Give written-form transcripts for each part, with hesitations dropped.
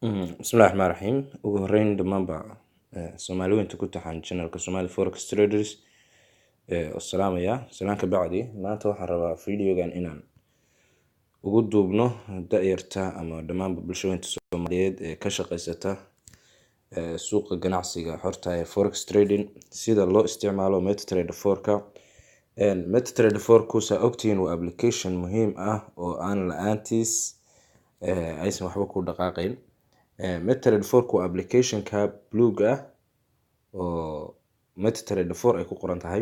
بسم الله الرحمن الرحيم ugu horeyn dhammaanba Soomaaliyeynta ku taxan channelka Somali Forex Traders salaamaya salaanka bacdi maanta waxaan rabaa videogan inaan ugu duubno da'yarta ama dhammaanba bulshooyinka Soomaaliyeed ee ka shaqeysata suuqa ganacsiga xorta ee forex trading sida loo isticmaalo MetaTrader 4ka MetaTrader 4ku saa ogtiin waa application muhiim ah oo aan la'aantiis aysan waxba ku dhaqaaqayn MetaTrader 4 waa application-ka buluug ah oo MetaTrader 4 ay ku qoran tahay.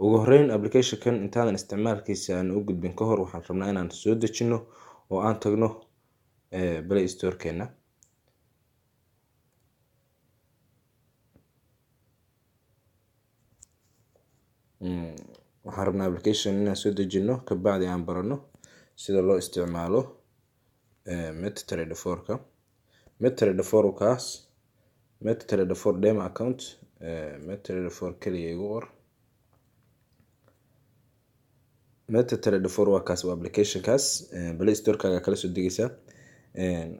Ugu horeyn application-kan intaadan isticmaalkiisa aan u gudbin ka hor waxaan rabnaa inaan soo dejino oo aan tagno Play Store-keena. Waxaan rabnaa application inaan soo dejino ka bacdi aan barano sida loo isticmaalo MetaTrader 4ka. MetaTrader 4 kaas MetaTrader 4 demo account MetaTrader 4 kaliya igu qor. MetaTrader 4 waa kaas application kaas Play Store-kaaga kala soo degaysa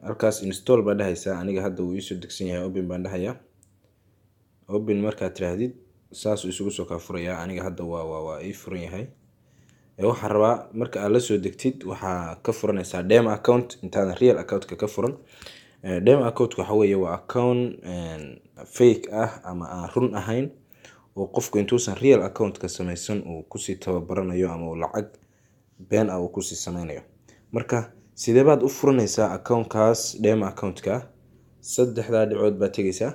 halkaas install baa dhahaysa aniga hadda uu soo degsan yahay open baan dhahayaa open markaad tiraahdid saas isugu soo ka furaya aniga hadda waa ii furan yahay waxaan rabaa marka aad la soo degtid waxaa ka furanaysaa demo account intaan real account ka furan demo account waxa weeye waa account fake ah ama aan run ahayn oo qofku intuusan real account ka samaysan uu ku sii tababaranayo ama uu lacag been ah uu ku sii samaynayo marka sidee baad u furanaysaa account-kaas demo account-ka saddexda dhibcood baad tagaysaa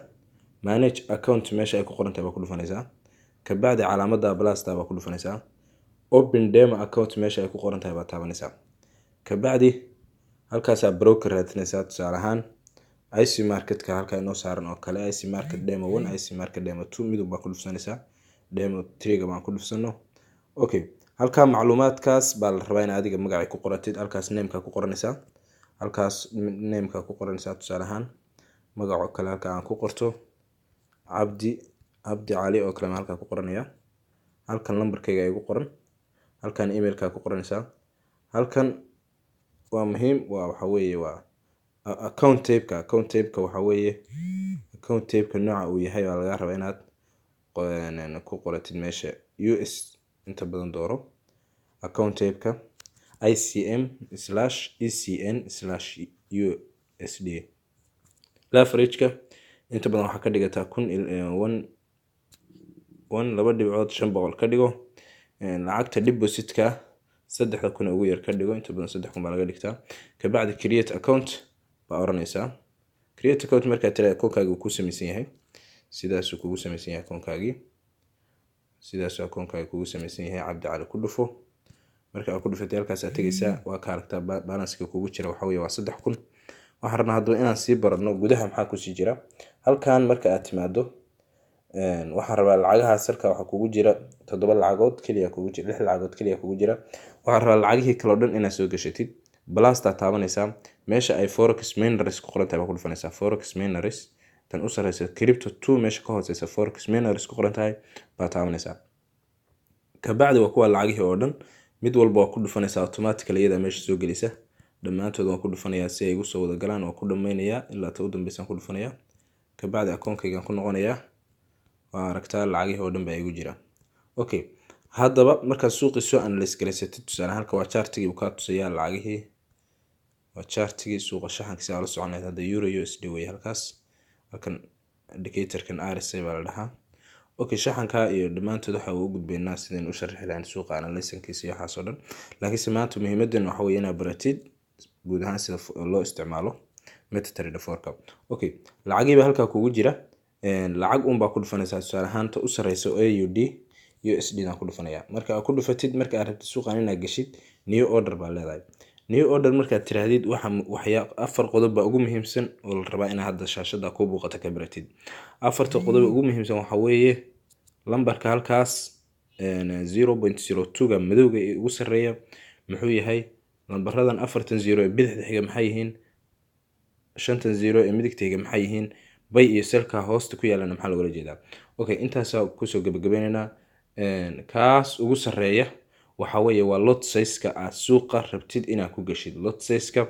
manage account meesha ay ku qoran tahay baa ku dhufanaysaa ka bacdi calaamadda plus-ta baa ku dhufanaysaa open demo account meesha ay ku qoran tahay baa taabanaysaa ka bacdi halkaas broker raadinaysaa tusaale ahaan IC market-ka halka inoo saaran oo kale IC market demo 1 IC market demo 2 midub baa ku dhufsanaysaa demo 3 ga baan ku dhufsano okay halka macluumaadkaas baa la rabaa in adiga magaca ku qoratid halkaas name-ka ku qoranaysaa halkaas name-ka ku qoranaysaa tusaale ahaan magaca kale halka aan ku qorto Abdi Ali oo kale halka ku qoranaya halkan number-kayga ay ku qoran halkan email-ka ku qoranaysaa halkan waa muhiim waxa weeye waa account type-ka waxa weeye account type-ka nooca uu yahay waa laga rabaa inaad ku qoratid meesha US inta badan dooro account type-ka ICM/ECN/USD leverage-ka inta badan waxa ka dhigataa 1.5 ka dhigo lacagta deposit-ka 3,000 ugu yar ka dhigo inta badan 3,000 baa laga dhigtaa ka bacdi create account baa oranaysaa create account marka tira account-kaaga uu ku samaysan yahay sidaas uu kugu samaysan yahay account-kaagi sidaas account-kaaga kugu samaysan yahay Abdi Ali ku dhufo marka aad ku dhufatay halkaas aad tagaysaa waa ka aragtaa balance-ka kugu jira waxa weeye waa 3,000 waxaan rabnaa hadda inaan sii barano gudaha maxaa ku sii jira halkan marka aad timaado waxaan rabaa lacagaha sarka waxa kugu jira 7 lacagood kaliya kugu jira 6 lacagood kaliya kugu jira waxaan rabaa lacagihii kala dhan inaad soo gashatid blasta taabanaysaa meesha ay forex miners ku qoran tahay baa ku dhufanaysaa forex miners tan u sareysa crypto 2 meesha ka hooseysa forex miners ku qoran tahay baa taabanaysaa ka bacdi waa kuwa lacagihii oo dhan mid walba waa ku dhufanaysaa automatically iyada meesha soo gelisa dhammaantood waan ku dhufanayaa si ay ugu soo wada galaan waan ku dhameynayaa ilaa ta u dambeysaan ku dhufanayaa ka bacdi account-kayga ku noqonayaa waa aragtaa lacagihii oo dhan baa igu jira okay haddaba marka suuqi soo analyze garaysatid tusaale halka waa chart-igi uu ka tusayaa lacagihii waa chart-igi suuqa shaxankiisa la soconayd hadda euro USD way halkaas halkan indicator-kan RSI baa la dhahaa okay shaxanka iyo dhammaantood waxa uu gudbeynaa sideen u sharxi lahayn suuqa analysis-kiisa iyo waxaas oo dhan laakiin maanta muhiimadan waxa weeye inaad baratid guud ahaan sida loo isticmaalo MetaTrader 4ka okay lacagiiba halka kugu jira lacag baa ku dhufanaysaa tusaale ahaan ta u sareysa AUD USD aan ku dhufanaya marka aad ku dhufatid marka aad rabtid suuqan inaad gashid new order baa leedahay new order marka aad tiraahdid waxya 4 qodob baa ugu muhiimsan oo la rabaa inaad hadda shaashada ku buuqato ka baratid 4 qodob ugu muhiimsan waxa weeye lambarka halkaas 0.02 ga madowga ugu sareeya muxuu yahay lambaradan 4 0 ee bidixda xiga maxay yihiin 5 0 ee midigta xiga maxay yihiin bay iyo selka hoosta ku yaalana maxaa loola jeedaa okay intaas ku soo gabagabeynaa kaas ugu sareeya waxa weeye waa lot size-ka aad suuqa rabtid inaad ku gashid lot size-ka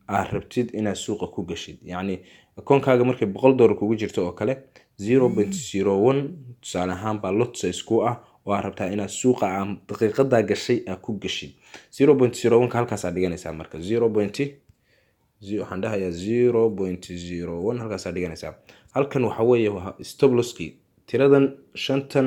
aad rabtid inaad suuqa ku gashid. yacni akoonkaaga markay $100 kugu jirto oo kale 0.01 tusaale ahaan baa lot size ku ah oo aad rabtaa inaad suuqa daqiiqadaa gashay aad ku gashid. 0.01 halkaas aad dhiganaysaa marka waxaan dhahayaa 0.01 halkaas aad dhiganaysaa. halkan waxa weeye waa stop losskii tiradan shantan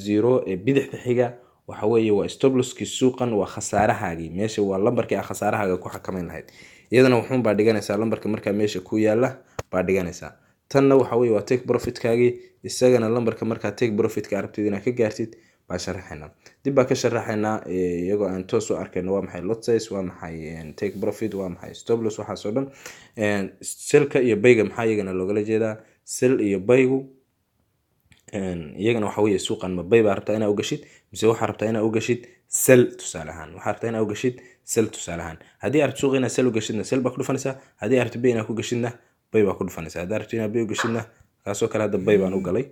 zero ee bidixda xiga waxa weeye waa stop losskii suuqan, waa khasaarahaagii meesha, waa lambarkii aad khasaarahaaga ku xakameyn lahayd. iyadana wuxuun baa dhiganaysaa lambarka markaa meesha ku yaala baa dhiganaysaa. tanna waxa weeye waa take profitkaagii, isagana lambarka markaa take profitka rabtid inaad ka gaartid baa sharaxaynaa. dib baa ka sharaxaynaa iyagoo aan toos u arkayno waa maxay lot size, waa maxay take profit, waa maxay stop loss, waxaas oo dhan. sellka iyo bayga maxaa iyagana loogala jeedaa? sell iyo baygu iyagana waxa weeye suuqan ma bay baa rabtaa inaad u gashid mise waxaa rabtaa inaad u gashid sell tusaale ahaan. waxaa rabtaa inaad u gashid sell tusaale ahaan. haddii aad suuqa inaad sell u gashidna sell baa ku dhufanaysaa. haddii aad bay inaad ku gashidna bay baa ku dhufanaysaa. haddii aad inaad bay u gashidna kaasoo kale hadda bay baan u galay.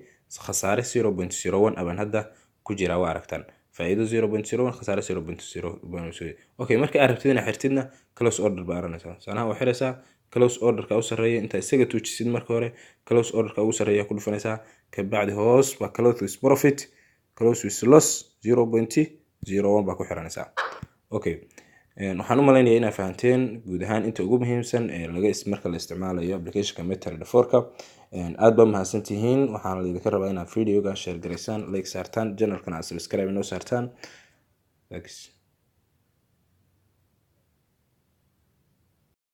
khasaare 0.01 abaan hadda ku jira waa aragtaan. faa'iido 0.01 khasaare 0.01. okay, marka aad rabtid inaad xirtidna close order baa aranaysaa. saanaha waa xiraysaa close orderka u sarreeya inta isaga tuujisid marka hore close orderka ugu sarreeya ku dhufanaysaa. ka bacdi hoos baa close with profit, close with loss 0.01 baa ku xiranaysaa. okay, waxaan u malaynayaa inaad fahanteen guud ahaan inta ugu muhiimsan ee marka la isticmaalayo applicationka MetaTrader 4ka. aad baa mahadsantihiin. waxaan idinka rabaa inaad videoga share garaysaan, like saartaan, channelkana aad subscribe inoo saartaan. Thanks.